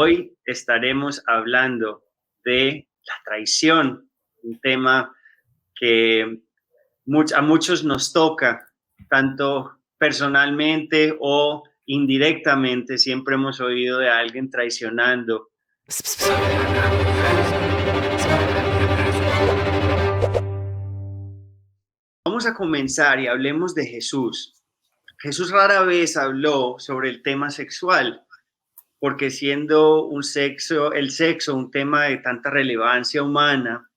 Hoy estaremos hablando de la traición, un tema que a muchos nos toca, tanto personalmente o indirectamente. Siempre hemos oído de alguien traicionando. Vamos a comenzar y hablemos de Jesús. Jesús rara vez habló sobre el tema sexual, porque siendo el sexo un tema de tanta relevancia humana,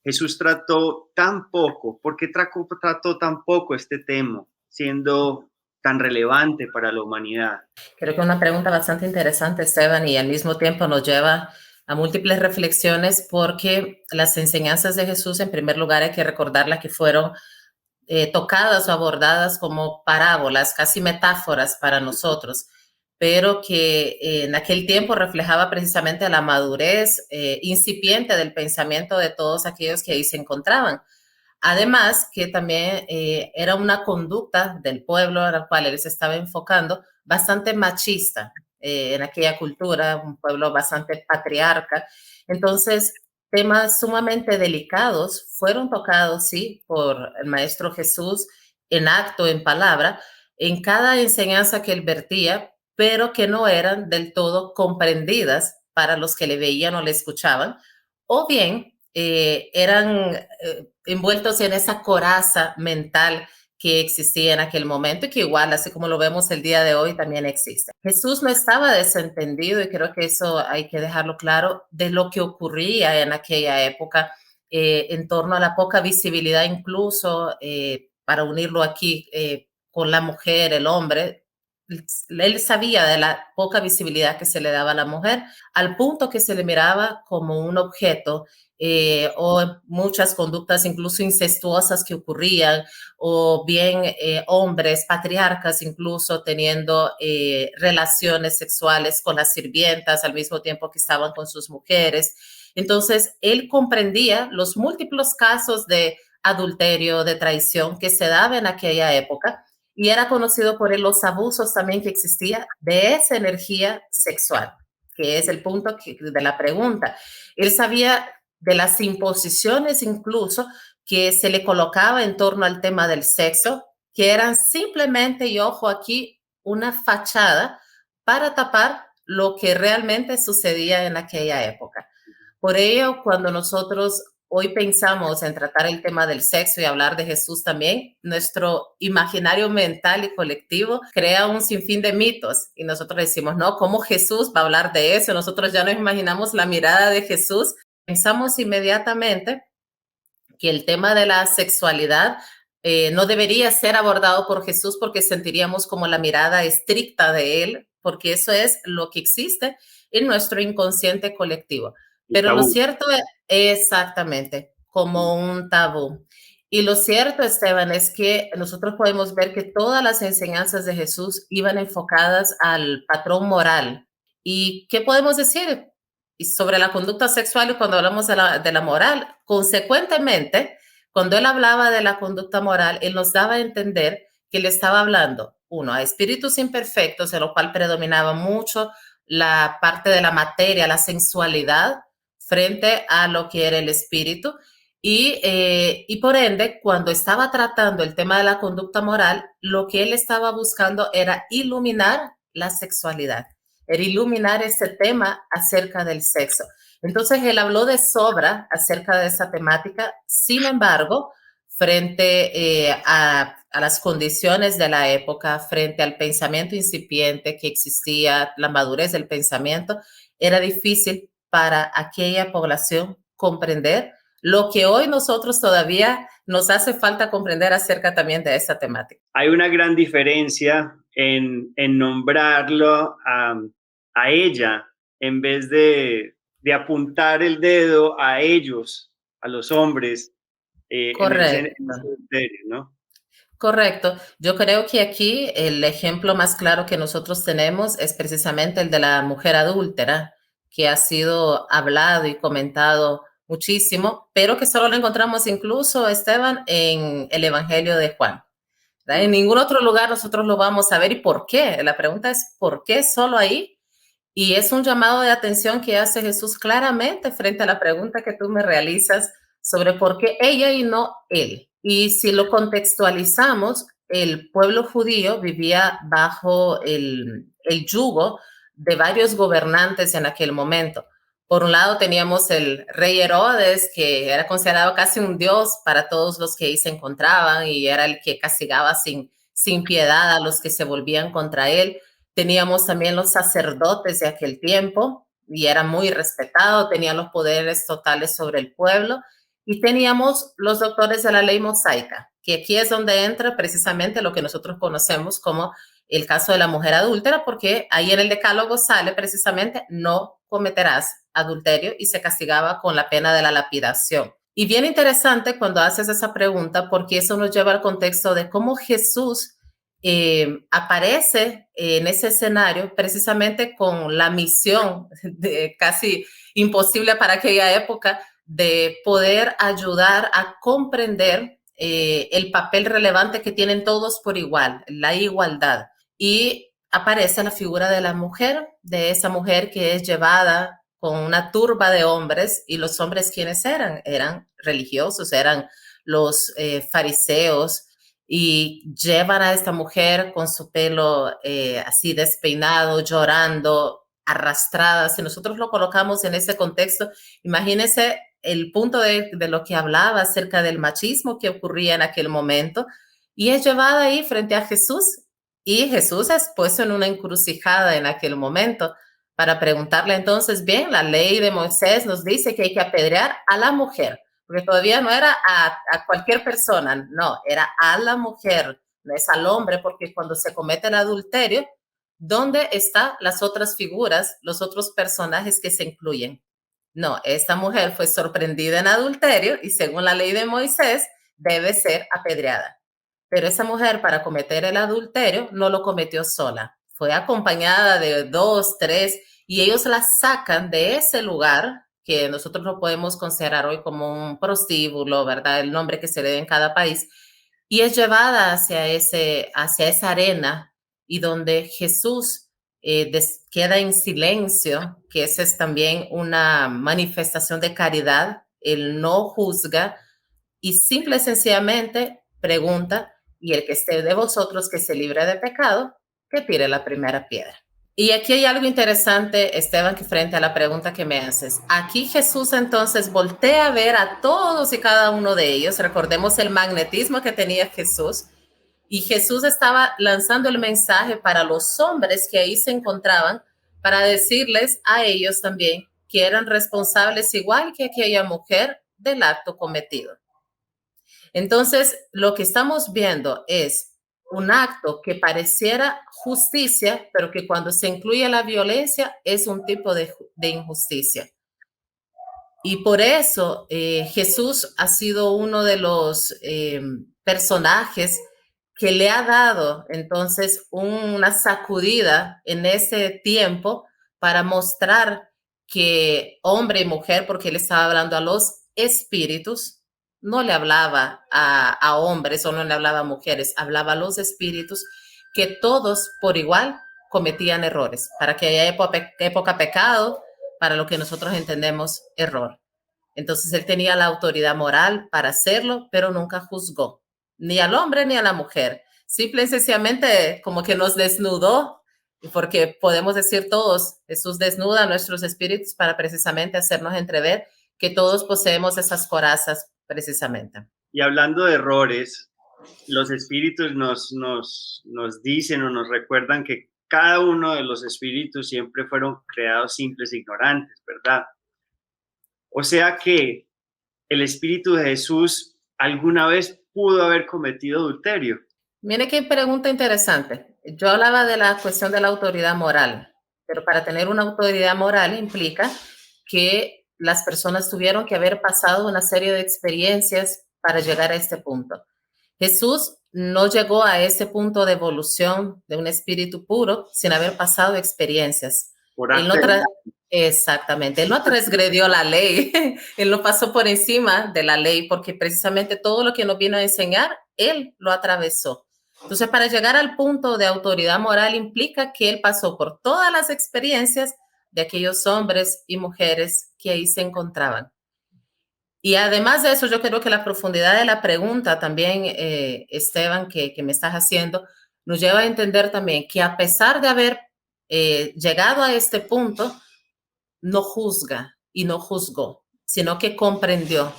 Jesús trató tan poco. ¿Por qué trató tan poco este tema, siendo tan relevante para la humanidad? Creo que es una pregunta bastante interesante, Esteban, y al mismo tiempo nos lleva a múltiples reflexiones, porque las enseñanzas de Jesús, en primer lugar, hay que recordarlas que fueron tocadas o abordadas como parábolas, casi metáforas para nosotros, pero que en aquel tiempo reflejaba precisamente la madurez incipiente del pensamiento de todos aquellos que ahí se encontraban. Además, que también era una conducta del pueblo al cual él se estaba enfocando bastante machista en aquella cultura, un pueblo bastante patriarca. Entonces, temas sumamente delicados fueron tocados, sí, por el Maestro Jesús en acto, en palabra, en cada enseñanza que él vertía, pero que no eran del todo comprendidas para los que le veían o le escuchaban, o bien eran envueltos en esa coraza mental que existía en aquel momento y que igual, así como lo vemos el día de hoy, también existe. Jesús no estaba desentendido, y creo que eso hay que dejarlo claro, de lo que ocurría en aquella época en torno a la poca visibilidad, incluso para unirlo aquí con la mujer, el hombre. Él sabía de la poca visibilidad que se le daba a la mujer, al punto que se le miraba como un objeto, o muchas conductas incluso incestuosas que ocurrían, o bien hombres, patriarcas incluso, teniendo relaciones sexuales con las sirvientas al mismo tiempo que estaban con sus mujeres. Entonces, él comprendía los múltiples casos de adulterio, de traición que se daba en aquella época, y era conocido por él los abusos también que existía de esa energía sexual, que es el punto de la pregunta. Él sabía de las imposiciones incluso que se le colocaba en torno al tema del sexo, que eran simplemente, y ojo aquí, una fachada para tapar lo que realmente sucedía en aquella época. Por ello, cuando nosotros hoy pensamos en tratar el tema del sexo y hablar de Jesús también, nuestro imaginario mental y colectivo crea un sinfín de mitos, y nosotros decimos, no, ¿cómo Jesús va a hablar de eso? Nosotros ya nos imaginamos la mirada de Jesús. Pensamos inmediatamente que el tema de la sexualidad no debería ser abordado por Jesús, porque sentiríamos como la mirada estricta de él, porque eso es lo que existe en nuestro inconsciente colectivo. Pero lo cierto es exactamente como un tabú. Y lo cierto, Esteban, es que nosotros podemos ver que todas las enseñanzas de Jesús iban enfocadas al patrón moral. ¿Y qué podemos decir? Y sobre la conducta sexual, y cuando hablamos de la moral, consecuentemente, cuando él hablaba de la conducta moral, él nos daba a entender que le estaba hablando, uno, a espíritus imperfectos, en lo cual predominaba mucho la parte de la materia, la sensualidad, frente a lo que era el espíritu. Y por ende, cuando estaba tratando el tema de la conducta moral, lo que él estaba buscando era iluminar la sexualidad, era iluminar ese tema acerca del sexo. Entonces, él habló de sobra acerca de esa temática. Sin embargo, frente a las condiciones de la época, frente al pensamiento incipiente que existía, la madurez del pensamiento, era difícil para aquella población comprender lo que hoy nosotros todavía nos hace falta comprender acerca también de esta temática. Hay una gran diferencia en nombrarlo a ella en vez de apuntar el dedo a ellos, a los hombres, en ese criterio, ¿no? Correcto. Yo creo que aquí el ejemplo más claro que nosotros tenemos es precisamente el de la mujer adúltera, que ha sido hablado y comentado muchísimo, pero que solo lo encontramos incluso, Esteban, en el Evangelio de Juan. ¿Verdad? En ningún otro lugar nosotros lo vamos a ver. ¿Y por qué? La pregunta es, ¿por qué solo ahí? Y es un llamado de atención que hace Jesús claramente frente a la pregunta que tú me realizas sobre por qué ella y no él. Y si lo contextualizamos, el pueblo judío vivía bajo el yugo de varios gobernantes en aquel momento. Por un lado teníamos el rey Herodes, que era considerado casi un dios para todos los que ahí se encontraban y era el que castigaba sin piedad a los que se volvían contra él. Teníamos también los sacerdotes de aquel tiempo y era muy respetado, tenía los poderes totales sobre el pueblo. Y teníamos los doctores de la ley mosaica, que aquí es donde entra precisamente lo que nosotros conocemos como el caso de la mujer adúltera, porque ahí en el decálogo sale precisamente no cometerás adulterio y se castigaba con la pena de la lapidación. Y bien interesante cuando haces esa pregunta, porque eso nos lleva al contexto de cómo Jesús aparece en ese escenario precisamente con la misión casi imposible para aquella época de poder ayudar a comprender el papel relevante que tienen todos por igual, la igualdad. Y aparece la figura de la mujer, de esa mujer que es llevada con una turba de hombres, y los hombres ¿quiénes eran? Eran religiosos, eran los fariseos, y llevan a esta mujer con su pelo así despeinado, llorando, arrastrada. Si nosotros lo colocamos en ese contexto, imagínense el punto de lo que hablaba acerca del machismo que ocurría en aquel momento, y es llevada ahí frente a Jesús, y Jesús es puesto en una encrucijada en aquel momento para preguntarle entonces, bien, la ley de Moisés nos dice que hay que apedrear a la mujer, porque todavía no era a cualquier persona, no, era a la mujer, no es al hombre, porque cuando se comete el adulterio, ¿dónde están las otras figuras, los otros personajes que se incluyen? No, esta mujer fue sorprendida en adulterio y según la ley de Moisés debe ser apedreada. Pero esa mujer para cometer el adulterio no lo cometió sola, fue acompañada de dos, tres, y ellos la sacan de ese lugar que nosotros lo podemos considerar hoy como un prostíbulo, ¿verdad? El nombre que se le dé en cada país, y es llevada hacia esa arena y donde Jesús queda en silencio, que esa es también una manifestación de caridad, él no juzga y simple y sencillamente pregunta, y el que esté de vosotros que se libre de pecado, que tire la primera piedra. Y aquí hay algo interesante, Esteban, que frente a la pregunta que me haces. Aquí Jesús entonces voltea a ver a todos y cada uno de ellos. Recordemos el magnetismo que tenía Jesús. Y Jesús estaba lanzando el mensaje para los hombres que ahí se encontraban, para decirles a ellos también que eran responsables igual que aquella mujer del acto cometido. Entonces, lo que estamos viendo es un acto que pareciera justicia, pero que cuando se incluye la violencia es un tipo de injusticia. Y por eso Jesús ha sido uno de los personajes que le ha dado entonces una sacudida en ese tiempo para mostrar que hombre y mujer, porque él estaba hablando a los espíritus, no le hablaba a hombres o no le hablaba a mujeres, hablaba a los espíritus, que todos por igual cometían errores, para que haya época pecado, para lo que nosotros entendemos error. Entonces él tenía la autoridad moral para hacerlo, pero nunca juzgó, ni al hombre ni a la mujer. Simple y sencillamente como que nos desnudó, porque podemos decir todos, Jesús desnuda nuestros espíritus para precisamente hacernos entrever que todos poseemos esas corazas precisamente. Y hablando de errores, los espíritus nos dicen o nos recuerdan que cada uno de los espíritus siempre fueron creados simples e ignorantes, ¿verdad? O sea que el espíritu de Jesús alguna vez pudo haber cometido adulterio. Mire qué pregunta interesante. Yo hablaba de la cuestión de la autoridad moral, pero para tener una autoridad moral implica que las personas tuvieron que haber pasado una serie de experiencias para llegar a este punto. Jesús no llegó a ese punto de evolución de un espíritu puro sin haber pasado experiencias. Exactamente, él no transgredió la ley, él no pasó por encima de la ley, porque precisamente todo lo que nos vino a enseñar, él lo atravesó. Entonces, para llegar al punto de autoridad moral implica que él pasó por todas las experiencias de aquellos hombres y mujeres que ahí se encontraban. Y además de eso, yo creo que la profundidad de la pregunta también, Esteban, que me estás haciendo, nos lleva a entender también que a pesar de haber llegado a este punto, no juzga y no juzgó, sino que comprendió.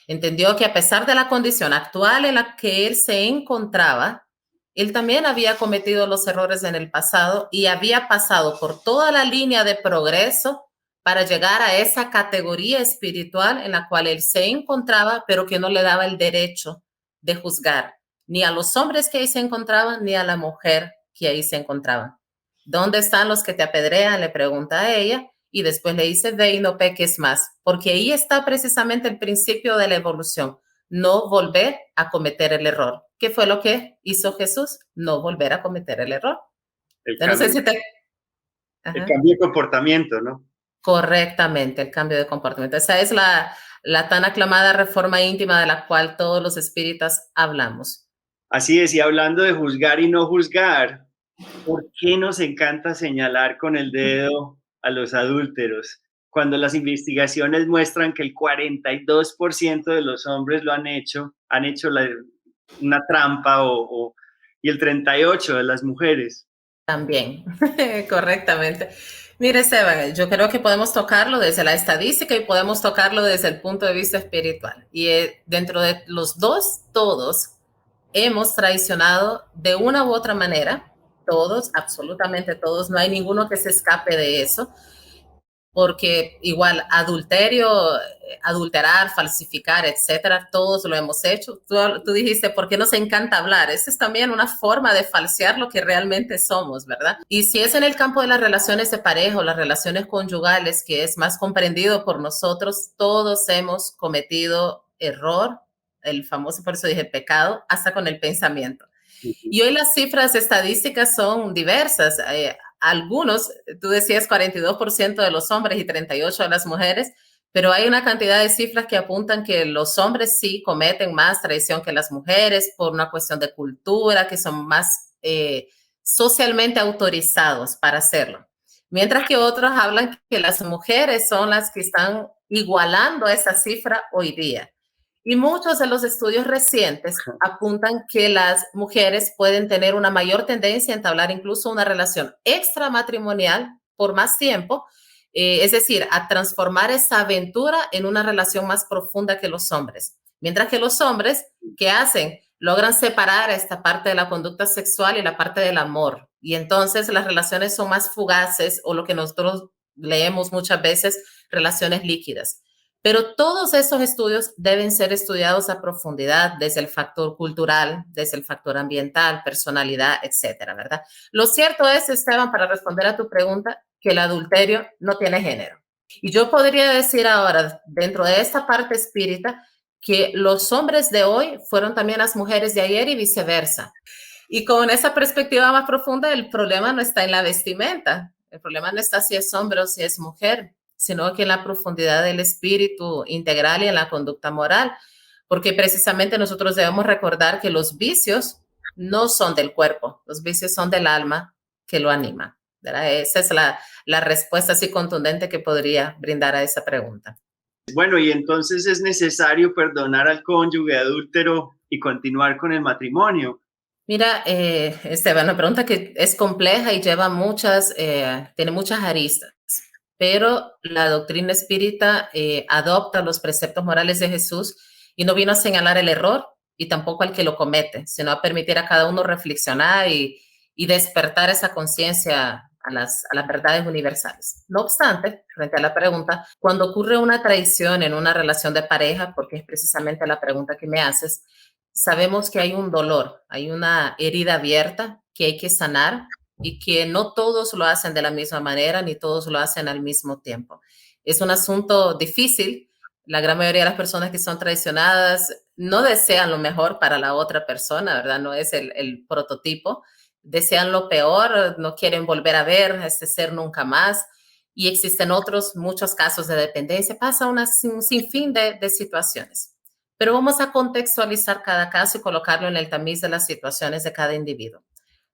Entendió que a pesar de la condición actual en la que él se encontraba, él también había cometido los errores en el pasado y había pasado por toda la línea de progreso para llegar a esa categoría espiritual en la cual él se encontraba, pero que no le daba el derecho de juzgar ni a los hombres que ahí se encontraban, ni a la mujer que ahí se encontraba. ¿Dónde están los que te apedrean? Le pregunta a ella y después le dice, ve y no peques más, porque ahí está precisamente el principio de la evolución, no volver a cometer el error. ¿Qué fue lo que hizo Jesús? No volver a cometer el error. El Yo no sé cambio, si te... el Ajá. cambio de comportamiento, ¿no? Correctamente, el cambio de comportamiento. Esa es la tan aclamada reforma íntima de la cual todos los espíritas hablamos. Así es, y hablando de juzgar y no juzgar, ¿por qué nos encanta señalar con el dedo a los adúlteros? Cuando las investigaciones muestran que el 42% de los hombres lo han hecho una trampa y el 38% de las mujeres. También, correctamente. Mire, Esteban, yo creo que podemos tocarlo desde la estadística y podemos tocarlo desde el punto de vista espiritual. Y dentro de los dos, todos hemos traicionado de una u otra manera, todos, absolutamente todos, no hay ninguno que se escape de eso, porque igual adulterio, adulterar, falsificar, etcétera, todos lo hemos hecho. Tú dijiste, ¿por qué nos encanta hablar? Esa es también una forma de falsear lo que realmente somos, ¿verdad? Y si es en el campo de las relaciones de pareja o las relaciones conyugales, que es más comprendido por nosotros, todos hemos cometido error, el famoso, por eso dije pecado, hasta con el pensamiento. Y hoy las cifras estadísticas son diversas. Algunos, tú decías 42% de los hombres y 38% de las mujeres, pero hay una cantidad de cifras que apuntan que los hombres sí cometen más traición que las mujeres por una cuestión de cultura, que son más socialmente autorizados para hacerlo. Mientras que otros hablan que las mujeres son las que están igualando esa cifra hoy día. Y muchos de los estudios recientes apuntan que las mujeres pueden tener una mayor tendencia a entablar incluso una relación extramatrimonial por más tiempo, es decir, a transformar esa aventura en una relación más profunda que los hombres. Mientras que los hombres, ¿qué hacen? Logran separar esta parte de la conducta sexual y la parte del amor. Y entonces las relaciones son más fugaces o lo que nosotros leemos muchas veces, relaciones líquidas. Pero todos esos estudios deben ser estudiados a profundidad desde el factor cultural, desde el factor ambiental, personalidad, etcétera, ¿verdad? Lo cierto es, Esteban, para responder a tu pregunta, que el adulterio no tiene género. Y yo podría decir ahora, dentro de esta parte espírita, que los hombres de hoy fueron también las mujeres de ayer y viceversa. Y con esa perspectiva más profunda, el problema no está en la vestimenta, el problema no está si es hombre o si es mujer, sino que en la profundidad del espíritu integral y en la conducta moral, porque precisamente nosotros debemos recordar que los vicios no son del cuerpo, los vicios son del alma que lo anima, ¿verdad? Esa es la respuesta así contundente que podría brindar a esa pregunta. Bueno, y entonces es necesario perdonar al cónyuge adúltero y continuar con el matrimonio. Mira, Esteban, una pregunta que es compleja y lleva tiene muchas aristas, pero la doctrina espírita adopta los preceptos morales de Jesús y no vino a señalar el error y tampoco al que lo comete, sino a permitir a cada uno reflexionar y despertar esa conciencia a las verdades universales. No obstante, frente a la pregunta, cuando ocurre una traición en una relación de pareja, porque es precisamente la pregunta que me haces, sabemos que hay un dolor, hay una herida abierta que hay que sanar y que no todos lo hacen de la misma manera ni todos lo hacen al mismo tiempo. Es un asunto difícil. La gran mayoría de las personas que son traicionadas no desean lo mejor para la otra persona, ¿verdad? No es el prototipo. Desean lo peor, no quieren volver a ver a este ser nunca más. Y existen muchos casos de dependencia. Pasa un sinfín de situaciones. pero vamos a contextualizar cada caso y colocarlo en el tamiz de las situaciones de cada individuo.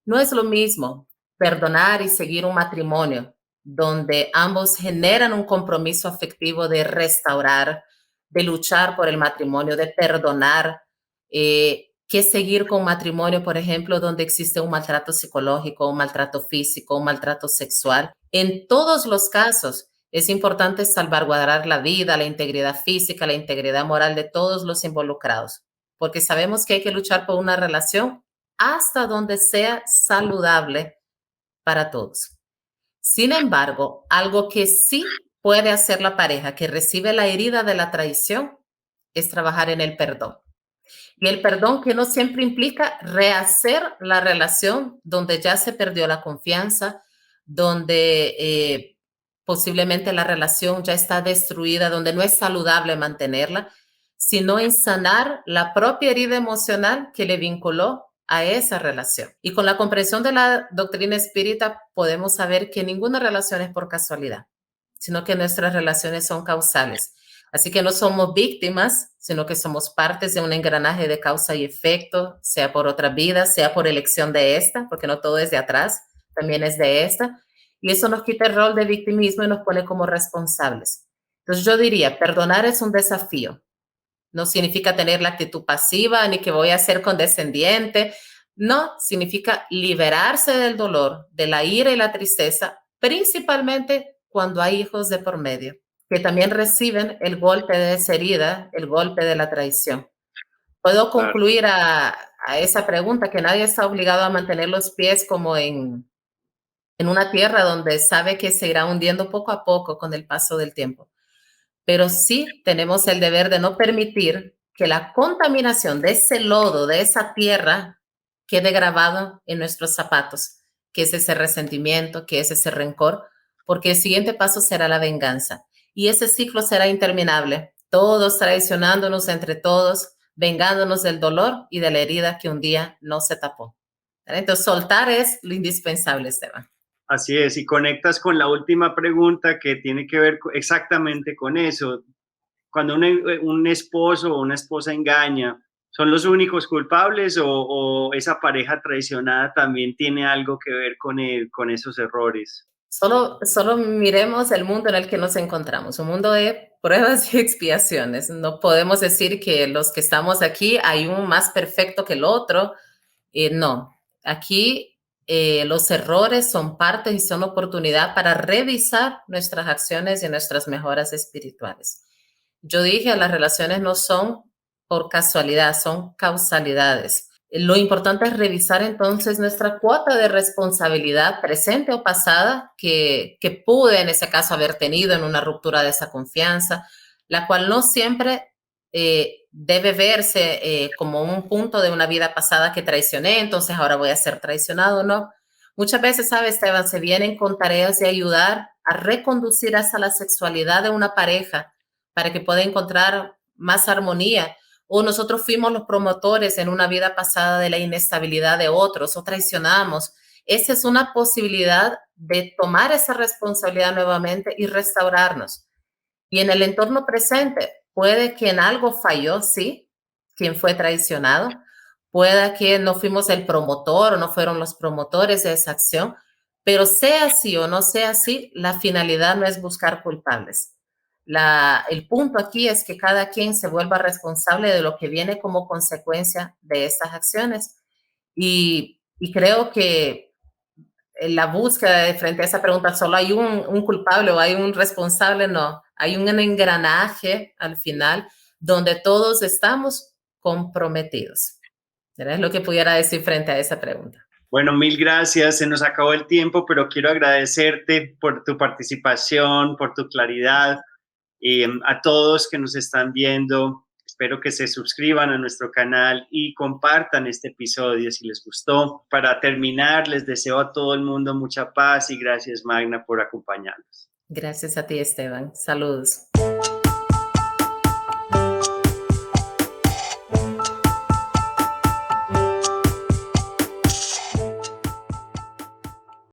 No es lo mismo perdonar y seguir un matrimonio donde ambos generan un compromiso afectivo de restaurar, de luchar por el matrimonio, de perdonar, que seguir con matrimonio, por ejemplo, donde existe un maltrato psicológico, un maltrato físico, un maltrato sexual. En todos los casos es importante salvaguardar la vida, la integridad física, la integridad moral de todos los involucrados, porque sabemos que hay que luchar por una relación hasta donde sea saludable para todos. Sin embargo, algo que sí puede hacer la pareja que recibe la herida de la traición es trabajar en el perdón. Y el perdón que no siempre implica rehacer la relación donde ya se perdió la confianza, donde posiblemente la relación ya está destruida, donde no es saludable mantenerla, sino en sanar la propia herida emocional que le vinculó a esa relación. Y con la comprensión de la doctrina espírita podemos saber que ninguna relación es por casualidad, sino que nuestras relaciones son causales. Así que no somos víctimas, sino que somos partes de un engranaje de causa y efecto, sea por otra vida, sea por elección de esta, porque no todo es de atrás, también es de esta. Y eso nos quita el rol de victimismo y nos pone como responsables. Entonces yo diría, perdonar es un desafío. No significa tener la actitud pasiva ni que voy a ser condescendiente. No, significa liberarse del dolor, de la ira y la tristeza, principalmente cuando hay hijos de por medio, que también reciben el golpe de esa herida, el golpe de la traición. Puedo concluir a esa pregunta que nadie está obligado a mantener los pies como en una tierra donde sabe que se irá hundiendo poco a poco con el paso del tiempo. Pero sí tenemos el deber de no permitir que la contaminación de ese lodo, de esa tierra, quede grabado en nuestros zapatos, que es ese resentimiento, que es ese rencor, porque el siguiente paso será la venganza. Y ese ciclo será interminable, todos traicionándonos entre todos, vengándonos del dolor y de la herida que un día no se tapó. Entonces, soltar es lo indispensable, Esteban. Así es, y conectas con la última pregunta que tiene que ver exactamente con eso. Cuando un esposo o una esposa engaña, ¿son los únicos culpables o esa pareja traicionada también tiene algo que ver con esos errores? Solo miremos el mundo en el que nos encontramos, un mundo de pruebas y expiaciones. No podemos decir que los que estamos aquí hay un más perfecto que el otro. No, aquí los errores son parte y son oportunidad para revisar nuestras acciones y nuestras mejoras espirituales. Yo dije, las relaciones no son por casualidad, son causalidades. Lo importante es revisar entonces nuestra cuota de responsabilidad presente o pasada que pude en ese caso haber tenido en una ruptura de esa confianza, la cual no siempre debe verse como un punto de una vida pasada que traicioné, entonces ahora voy a ser traicionado, ¿no? Muchas veces, ¿sabes, Esteban? Se vienen con tareas de ayudar a reconducir hasta la sexualidad de una pareja para que pueda encontrar más armonía. O nosotros fuimos los promotores en una vida pasada de la inestabilidad de otros o traicionamos. Esa es una posibilidad de tomar esa responsabilidad nuevamente y restaurarnos. Y en el entorno presente, puede que en algo falló, sí, quien fue traicionado, pueda que no fuimos el promotor o no fueron los promotores de esa acción, pero sea así o no sea así, la finalidad no es buscar culpables. El punto aquí es que cada quien se vuelva responsable de lo que viene como consecuencia de estas acciones. Y creo que en la búsqueda de frente a esa pregunta, ¿solo hay un culpable o hay un responsable? No, hay un engranaje al final donde todos estamos comprometidos. ¿Es lo que pudiera decir frente a esa pregunta? Bueno, mil gracias. Se nos acabó el tiempo, pero quiero agradecerte por tu participación, por tu claridad. Y a todos que nos están viendo, espero que se suscriban a nuestro canal y compartan este episodio si les gustó. Para terminar, les deseo a todo el mundo mucha paz y gracias, Magna, por acompañarnos. Gracias a ti, Esteban. Saludos.